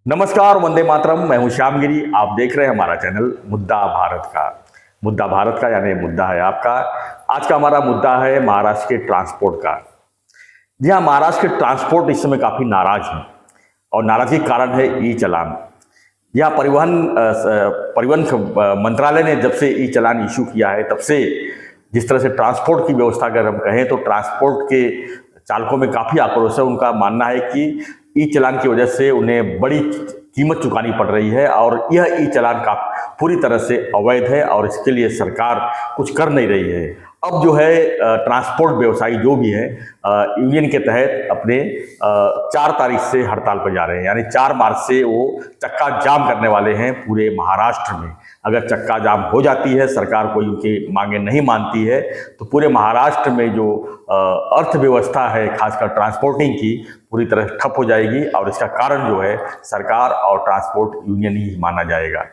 नमस्कार, वंदे मातरम। मैं हूं श्यामगिरी। आप देख रहे हैं हमारा चैनल मुद्दा भारत का। मुद्दा भारत का यानी मुद्दा है आपका। आज का हमारा मुद्दा है महाराष्ट्र के ट्रांसपोर्ट का। जी हाँ, महाराष्ट्र के ट्रांसपोर्ट इस समय काफ़ी नाराज हैं और नाराजगी का कारण है ई चालान। यह परिवहन मंत्रालय ने जब से ई चालान इशू किया है तब से जिस तरह से ट्रांसपोर्ट की व्यवस्था अगर हम कहें तो ट्रांसपोर्ट के चालकों में काफ़ी आक्रोश है। उनका मानना है कि ई चालान की वजह से उन्हें बड़ी कीमत चुकानी पड़ रही है और यह ई चालान का पूरी तरह से अवैध है और इसके लिए सरकार कुछ कर नहीं रही है। अब जो है ट्रांसपोर्ट व्यवसायी जो भी हैं यूनियन के तहत अपने 4 तारीख से हड़ताल पर जा रहे हैं, यानी 4 मार्च से वो चक्का जाम करने वाले हैं पूरे महाराष्ट्र में। अगर चक्का जाम हो जाती है, सरकार कोई उनकी मांगे नहीं मानती है, तो पूरे महाराष्ट्र में जो अर्थव्यवस्था है खासकर ट्रांसपोर्टिंग की पूरी तरह ठप हो जाएगी और इसका कारण जो है सरकार और ट्रांसपोर्ट यूनियन ही माना जाएगा।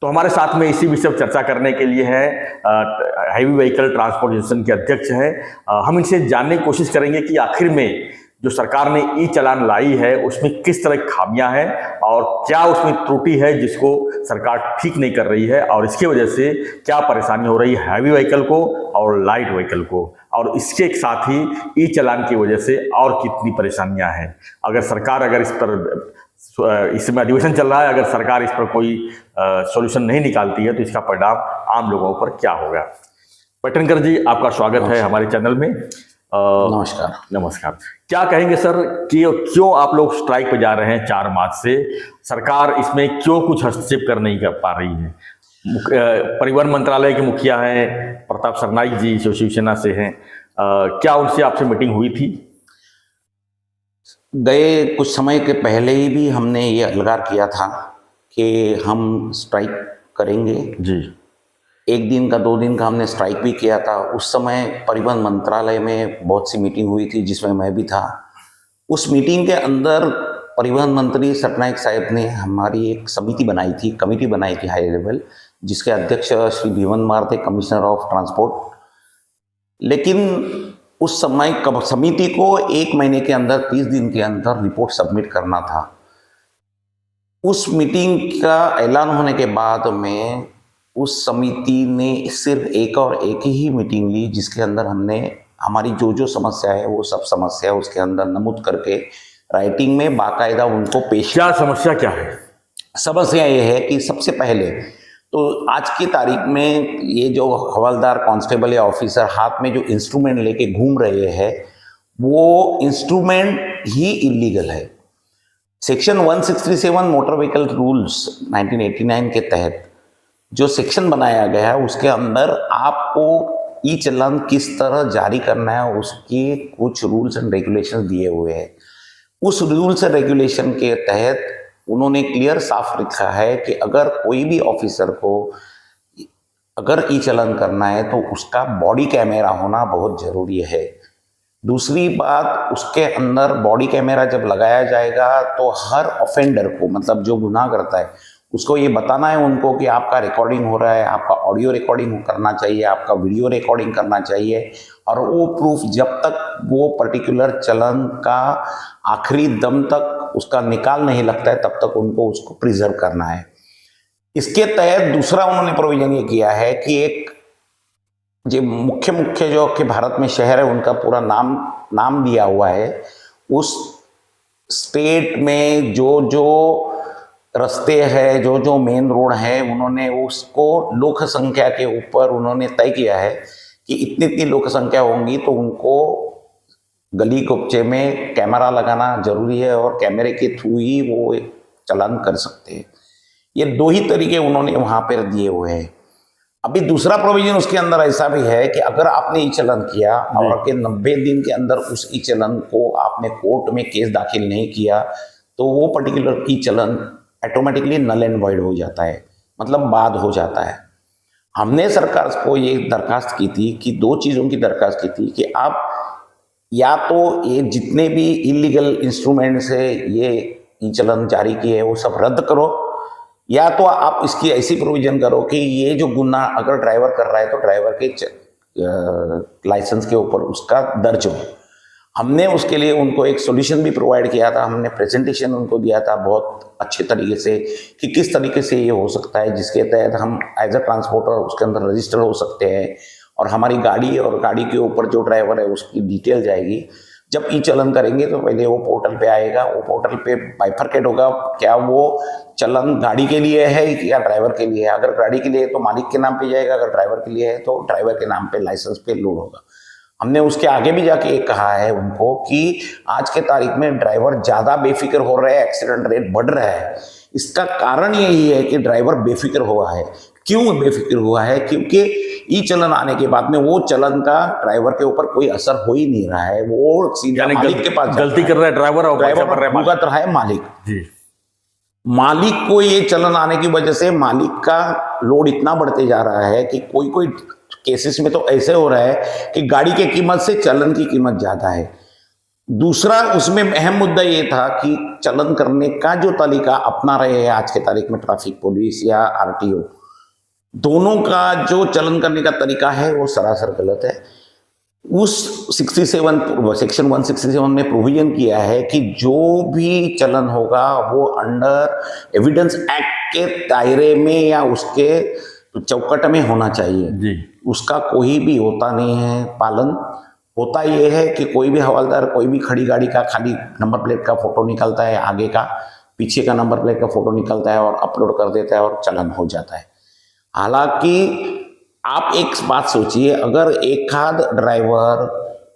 तो हमारे साथ में इसी विषय पर चर्चा करने के लिए है हैवी व्हीकल ट्रांसपोर्ट एसोसिएशन के अध्यक्ष हैं। हम इनसे जानने की कोशिश करेंगे कि आखिर में जो सरकार ने ई चालान लाई है उसमें किस तरह की खामियां हैं और क्या उसमें त्रुटि है जिसको सरकार ठीक नहीं कर रही है और इसकी वजह से क्या परेशानी हो रही है हैवी व्हीकल को और लाइट व्हीकल को, और इसके साथ ही ई चालान की वजह से और कितनी परेशानियां हैं। अगर इस पर इस समय अधिवेशन चल रहा है, अगर सरकार इस पर कोई सॉल्यूशन नहीं निकालती है तो इसका परिणाम आम लोगों पर क्या होगा। पटनकर जी, आपका स्वागत है हमारे चैनल में। नमस्कार। नमस्कार। क्या कहेंगे सर कि क्यों आप लोग स्ट्राइक पे जा रहे हैं 4 मार्च से? सरकार इसमें क्यों कुछ हस्तक्षेप कर नहीं कर पा रही है? परिवहन मंत्रालय के मुखिया हैं प्रताप सरनाईक जी, जो शिवसेना से हैं, क्या उनसे आपसे मीटिंग हुई थी? गए कुछ समय के पहले ही भी हमने ये अलगार किया था कि हम स्ट्राइक करेंगे जी। 1 दिन का 2 दिन का हमने स्ट्राइक भी किया था। उस समय परिवहन मंत्रालय में बहुत सी मीटिंग हुई थी जिसमें मैं भी था। उस मीटिंग के अंदर परिवहन मंत्री सरनाईक साहब ने हमारी एक समिति बनाई थी, कमेटी बनाई थी हाई लेवल, जिसके अध्यक्ष श्री भीमन मार थे, कमिश्नर ऑफ ट्रांसपोर्ट। लेकिन उस समय समिति को 1 महीने के अंदर 30 दिन के अंदर रिपोर्ट सबमिट करना था। उस मीटिंग का ऐलान होने के बाद में उस समिति ने सिर्फ एक ही मीटिंग ली जिसके अंदर हमने हमारी जो समस्या है वो सब समस्या उसके अंदर नमूद करके राइटिंग में बाकायदा उनको पेश। क्या समस्या क्या है? समस्या ये है कि सबसे पहले तो आज की तारीख में ये जो हवलदार, कांस्टेबल या ऑफिसर हाथ में जो इंस्ट्रूमेंट लेके घूम रहे हैं वो इंस्ट्रूमेंट ही इलीगल है। सेक्शन 167 मोटर व्हीकल रूल्स 1989 के तहत जो सेक्शन बनाया गया है उसके अंदर आपको ई चालान किस तरह जारी करना है उसके कुछ रूल्स एंड रेगुलेशन दिए हुए हैं। उस रूल्स एंड रेगुलेशन के तहत उन्होंने क्लियर साफ लिखा है कि अगर कोई भी ऑफिसर को अगर ई चालान करना है तो उसका बॉडी कैमरा होना बहुत ज़रूरी है। दूसरी बात, उसके अंदर बॉडी कैमरा जब लगाया जाएगा तो हर ऑफेंडर को, मतलब जो गुनाह करता है उसको ये बताना है उनको कि आपका रिकॉर्डिंग हो रहा है, आपका ऑडियो रिकॉर्डिंग करना चाहिए, आपका वीडियो रिकॉर्डिंग करना चाहिए, और वो प्रूफ जब तक वो पर्टिकुलर चालान का आखिरी दम तक उसका निकाल नहीं लगता है तब तक उनको उसको प्रिजर्व करना है। इसके तहत दूसरा उन्होंने प्रोविजन ये किया है कि एक जो मुख्य जो कि भारत में शहर है उनका पूरा नाम दिया हुआ है, उस स्टेट में जो रास्ते हैं, जो मेन रोड है, उन्होंने उसको लोक संख्या के ऊपर उन्होंने तय किया है कि इतनी लोक संख्या होंगी तो उनको गली कुपचे में कैमरा लगाना जरूरी है और कैमरे के थ्रू ही वो चालान कर सकते हैं। ये 2 ही तरीके उन्होंने वहाँ पर दिए हुए हैं। अभी दूसरा प्रोविजन उसके अंदर ऐसा भी है कि अगर आपने ई चालान किया और के 90 दिन के अंदर उस ई चालान को आपने कोर्ट में केस दाखिल नहीं किया तो वो particular e challan automatically null and void हो जाता है, मतलब बाद हो जाता है। हमने सरकार को ये दरखास्त की थी कि 2 चीज़ों की दरखास्त की थी कि आप या तो ये जितने भी इलीगल इंस्ट्रूमेंट से ये ई चालान जारी किए हैं वो सब रद्द करो, या तो आप इसकी ऐसी प्रोविजन करो कि ये जो गुनाह अगर ड्राइवर कर रहा है तो ड्राइवर के लाइसेंस के ऊपर उसका दर्ज हो। हमने उसके लिए उनको एक सॉल्यूशन भी प्रोवाइड किया था, हमने प्रेजेंटेशन उनको दिया था बहुत अच्छे तरीके से कि किस तरीके से ये हो सकता है, जिसके तहत हम एज अ ट्रांसपोर्टर उसके अंदर रजिस्टर हो सकते हैं और हमारी गाड़ी और गाड़ी के ऊपर जो ड्राइवर है उसकी डिटेल जाएगी। जब ई चलन करेंगे तो पहले वो पोर्टल पे आएगा, वो पोर्टल पे बाइफरकेट होगा, क्या वो चलन गाड़ी के लिए है या ड्राइवर के लिए है। अगर गाड़ी के लिए है तो मालिक के नाम पे जाएगा, अगर ड्राइवर के लिए है तो ड्राइवर के नाम पे लाइसेंस पे लोड होगा। हमने उसके आगे भी जाके एक कहा है उनको कि आज के तारीख में ड्राइवर ज़्यादा बेफिक्र हो रहे हैं, एक्सीडेंट रेट बढ़ रहा है। इसका कारण यही है कि ड्राइवर बेफिक्र हुआ है। क्यों बेफिक्र हुआ है? क्योंकि ई चलन आने के बाद में वो चलन का ड्राइवर के ऊपर कोई असर हो ही नहीं रहा है, वो सीधा मालिक के पास गलती कर रहा है ड्राइवर और ड्राइवर भुगत रहा है मालिक। जी, मालिक को ये चलन आने की वजह से मालिक का लोड इतना बढ़ते जा रहा है कि कोई कोई केसेस में तो ऐसे हो रहा है कि गाड़ी की कीमत से चलन की कीमत ज्यादा है। दूसरा उसमें अहम मुद्दा ये था कि चलन करने का जो तरीका अपना रहे हैं आज के तारीख में ट्रैफिक पुलिस या आरटीओ, दोनों का जो चलन करने का तरीका है वो सरासर गलत है। उस 67 सेक्शन 167 में प्रोविजन किया है कि जो भी चलन होगा वो अंडर एविडेंस एक्ट के दायरे में या उसके चौकट में होना चाहिए जी। उसका कोई भी होता नहीं है पालन। होता ये है कि कोई भी हवलदार कोई भी खड़ी गाड़ी का खाली नंबर प्लेट का फोटो निकालता है, आगे का पीछे का नंबर प्लेट का फोटो निकालता है और अपलोड कर देता है और चलन हो जाता है। हालांकि आप एक बात सोचिए, अगर एक आध ड्राइवर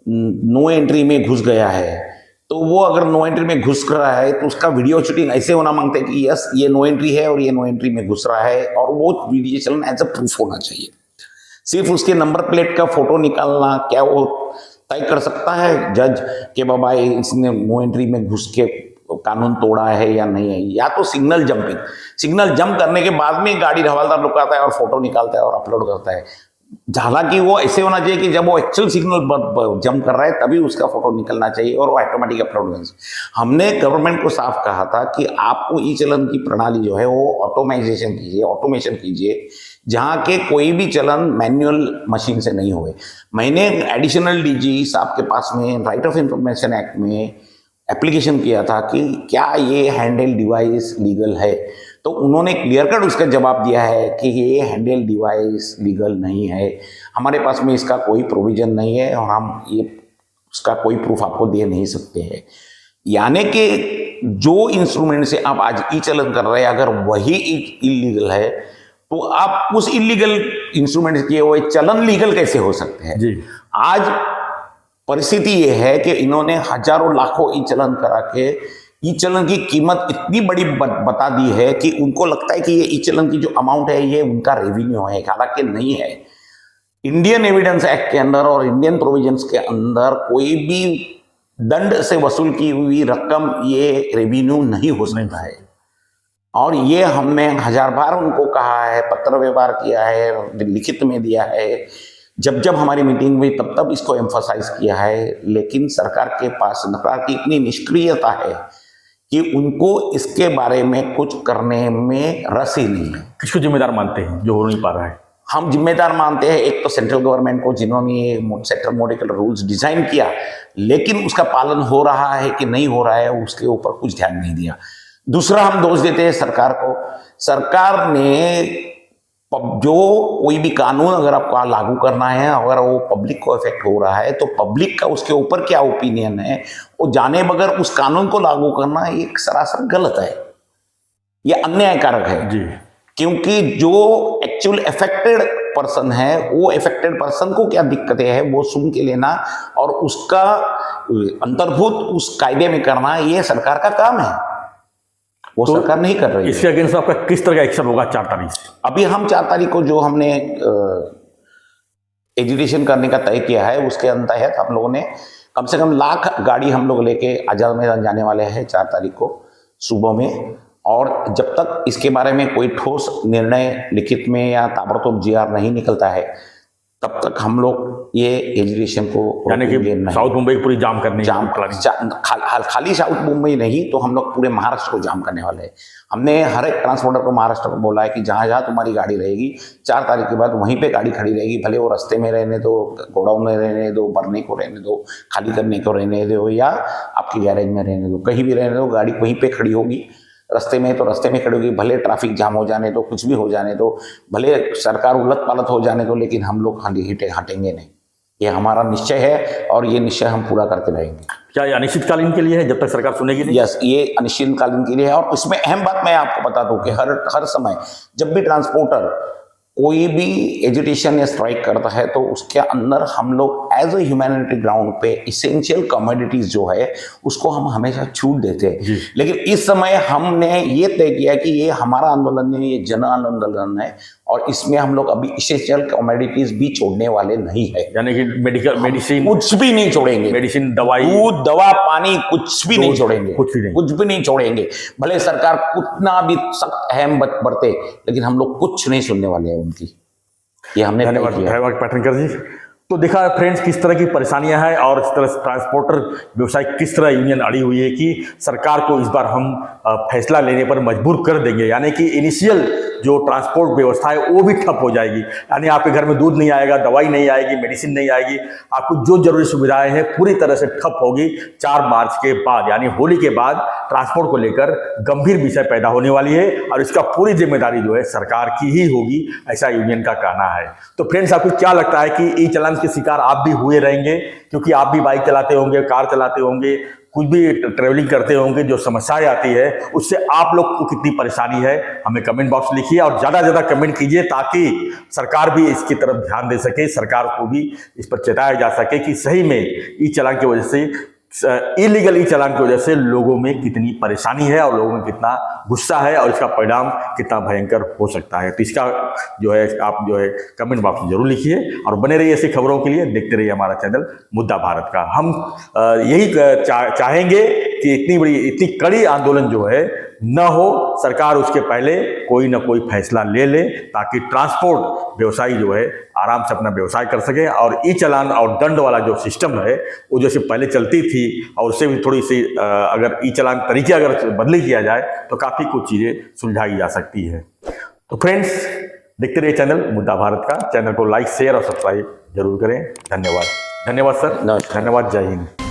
नो एंट्री में घुस गया है तो वो अगर नो एंट्री में घुस रहा है तो उसका वीडियो शूटिंग ऐसे होना मांगते हैं कि यस ये नो एंट्री है और ये नो एंट्री में घुस रहा है, और वो वीडियो चलन एज अ प्रूफ होना चाहिए। सिर्फ उसके नंबर प्लेट का फोटो निकालना क्या वो तय कर सकता है जज कि बाबा इसने नो एंट्री में घुस के कानून तोड़ा है या नहीं है? या तो सिग्नल जंप करने के बाद में गाड़ी हवलदार रुकाता है और फोटो निकालता है और अपलोड करता है। हालांकि वो ऐसे होना चाहिए कि जब वो एक्चुअल सिग्नल जंप कर रहा है तभी उसका फोटो निकलना चाहिए और वो ऑटोमेटिक अपलोड करना चाहिए। हमने गवर्नमेंट को साफ कहा था कि आपको ई चलन की प्रणाली जो है वो ऑटोमेशन कीजिए, जहाँ के कोई भी चलन मैनुअल मशीन से नहीं हुए। मैंने एडिशनल डीजी साहब के पास में राइट ऑफ इंफॉर्मेशन एक्ट में एप्लीकेशन किया था कि क्या ये हैंडल डिवाइस लीगल है, तो उन्होंने क्लियर कट उसका जवाब दिया है कि ये हैंडल डिवाइस लीगल नहीं है, हमारे पास में इसका कोई प्रोविजन नहीं है और हम ये उसका कोई प्रूफ आपको दे नहीं सकते हैं। यानी कि जो इंस्ट्रूमेंट से आप आज ई चलन कर रहे हैं अगर वही इलीगल है तो आप उस इलीगल इंस्ट्रूमेंट किए हुए चलन लीगल कैसे हो सकते हैं? जी। आज परिस्थिति ये है कि इन्होंने हजारों लाखों ई चलन करा के ई चलन की कीमत इतनी बड़ी बता दी है कि उनको लगता है कि ये ई चलन की जो अमाउंट है ये उनका रेवेन्यू है, हालांकि नहीं है। इंडियन एविडेंस एक्ट के अंदर और इंडियन प्रोविजंस के अंदर कोई भी दंड से वसूल की हुई रकम ये रेवेन्यू नहीं हो सकता है। और ये हमने 1000 बार उनको कहा है, पत्र व्यवहार किया है, लिखित में दिया है, जब हमारी मीटिंग हुई तब इसको एम्फसाइज किया है, लेकिन सरकार के पास सरकार की इतनी निष्क्रियता है कि उनको इसके बारे में कुछ करने में रस ही नहीं है। किसको जिम्मेदार मानते हैं जो हो नहीं पा रहा है? हम जिम्मेदार मानते हैं एक तो सेंट्रल गवर्नमेंट को, जिन्होंने ये सेक्टर मॉडिकल रूल्स डिजाइन किया, लेकिन उसका पालन हो रहा है कि नहीं हो रहा है उसके ऊपर कुछ ध्यान नहीं दिया। दूसरा हम दोष देते हैं सरकार को। सरकार ने जो कोई भी कानून अगर आपको लागू करना है, अगर वो पब्लिक को इफेक्ट हो रहा है तो पब्लिक का उसके ऊपर क्या ओपिनियन है वो जाने बगैर उस कानून को लागू करना ये सरासर गलत है, ये अन्यायकारक है जी। क्योंकि जो एक्चुअल अफेक्टेड पर्सन है वो अफेक्टेड पर्सन को क्या दिक्कतें हैं वो सुन के लेना और उसका अंतर्भूत उस कायदे में करना ये सरकार का काम है, वो तो सरकार नहीं कर रही है। इसके अगेंस्ट आपका किस तरह का एक्शन होगा 4 तारीख से? अभी हम 4 तारीख को जो हमने एजुकेशन करने का तय किया है उसके अंतर्गत हम लोगों ने कम से कम 1 लाख गाड़ी हम लोग लेके आजाद मैदान जाने वाले हैं 4 तारीख को सुबह में। और जब तक इसके बारे में कोई ठोस निर्णय लिखित में या ताबड़तोड़ जीआर नहीं निकलता है तब तक हम लोग ये एजुकेशन को यानी कि रोकेंगे नहीं। साउथ मुंबई पूरी जाम करने जाम की खाली साउथ मुंबई नहीं तो हम लोग पूरे महाराष्ट्र को जाम करने वाले हैं। हमने हर एक ट्रांसपोर्टर को महाराष्ट्र को बोला है कि जहाँ जहाँ तुम्हारी गाड़ी रहेगी 4 तारीख के बाद वहीं पे गाड़ी खड़ी रहेगी, भले वो रास्ते में रहने दो, गोडाउन में रहने दो, भरने को रहने दो, खाली करने को रहने दो, या आपकी गैरेज में रहने दो, कहीं भी रहने दो, गाड़ी वहीं पे खड़ी होगी। रास्ते में तो रास्ते में खड़ी होगी, भले ट्रैफिक जाम हो जाने दो, कुछ भी हो जाने दो, भले सरकार उलट पालट हो जाने दो, लेकिन हम लोग हटेंगे नहीं। ये हमारा निश्चय है और ये निश्चय हम पूरा करके रहेंगे। क्या ये अनिश्चितकालीन के लिए है, जब तक सरकार सुनेगी नहीं? यस, ये अनिश्चितकालीन के लिए है। और इसमें अहम बात मैं आपको बता दूं कि हर समय जब भी ट्रांसपोर्टर कोई भी एजुटेशन या स्ट्राइक करता है तो उसके अंदर हम लोग एज ए ह्यूमैनिटी ग्राउंड पे इसेंशियल कमोडिटीज जो है उसको हम हमेशा छूट देते हैं। लेकिन इस समय हमने ये तय किया कि ये हमारा आंदोलन नहीं, ये जन आंदोलन है और इसमें हम लोग अभी इसेंशियल कमोडिटीज भी छोड़ने वाले नहीं है। यानी कि मेडिसिन कुछ भी नहीं छोड़ेंगे, मेडिसिन, दवाई, दूध, दवा, पानी, कुछ भी नहीं छोड़ेंगे, कुछ भी नहीं छोड़ेंगे। भले सरकार कितना भी सख्त अहम बरते, लेकिन हम लोग कुछ नहीं सुनने वाले हैं उनकी। ये हमने धन्यवाद पाटनकर जी। तो देखा फ्रेंड्स किस तरह की परेशानियां हैं और इस तरह ट्रांसपोर्टर व्यवसाय किस तरह यूनियन अड़ी हुई है कि सरकार को इस बार हम फैसला लेने पर मजबूर कर देंगे। यानी कि इनिशियल जो ट्रांसपोर्ट व्यवस्था है वो भी ठप हो जाएगी। यानी आपके घर में दूध नहीं आएगा, दवाई नहीं आएगी, मेडिसिन नहीं आएगी, आपको जो जरूरी सुविधाएं हैं पूरी तरह से ठप होगी 4 मार्च के बाद। यानी होली के बाद ट्रांसपोर्ट को लेकर गंभीर विषय पैदा होने वाली है और इसका पूरी जिम्मेदारी जो है सरकार की ही होगी, ऐसा यूनियन का कहना है। तो फ्रेंड्स आपको क्या लगता है कि ई चालान के शिकार आप भी हुए रहेंगे? क्योंकि आप भी बाइक चलाते होंगे, कार चलाते होंगे, कुछ भी ट्रेवलिंग करते होंगे, जो समस्याएं आती है उससे आप लोग को कितनी परेशानी है हमें कमेंट बॉक्स में लिखिए और ज़्यादा से ज़्यादा कमेंट कीजिए ताकि सरकार भी इसकी तरफ ध्यान दे सके, सरकार को भी इस पर चेताया जा सके कि सही में ई चालान की वजह से, इलीगल ई चालान की वजह से लोगों में कितनी परेशानी है और लोगों में कितना गुस्सा है और इसका परिणाम कितना भयंकर हो सकता है। तो इसका जो है आप जो है कमेंट बॉक्स में जरूर लिखिए और बने रहिए ऐसी खबरों के लिए, देखते रहिए हमारा चैनल मुद्दा भारत का। हम यही चाहेंगे कि इतनी कड़ी आंदोलन जो है न हो, सरकार उसके पहले कोई ना कोई फैसला ले ले ताकि ट्रांसपोर्ट व्यवसायी जो है आराम से अपना व्यवसाय कर सके और ई चालान और दंड वाला जो सिस्टम है वो जैसे पहले चलती थी और उससे भी थोड़ी सी अगर ई चालान तरीके अगर बदली किया जाए तो काफ़ी कुछ चीज़ें सुलझाई जा सकती है। तो फ्रेंड्स देखते रहिए चैनल मुद्दा भारत का। चैनल को लाइक, शेयर और सब्सक्राइब जरूर करें। धन्यवाद सर। धन्यवाद, जय हिंद।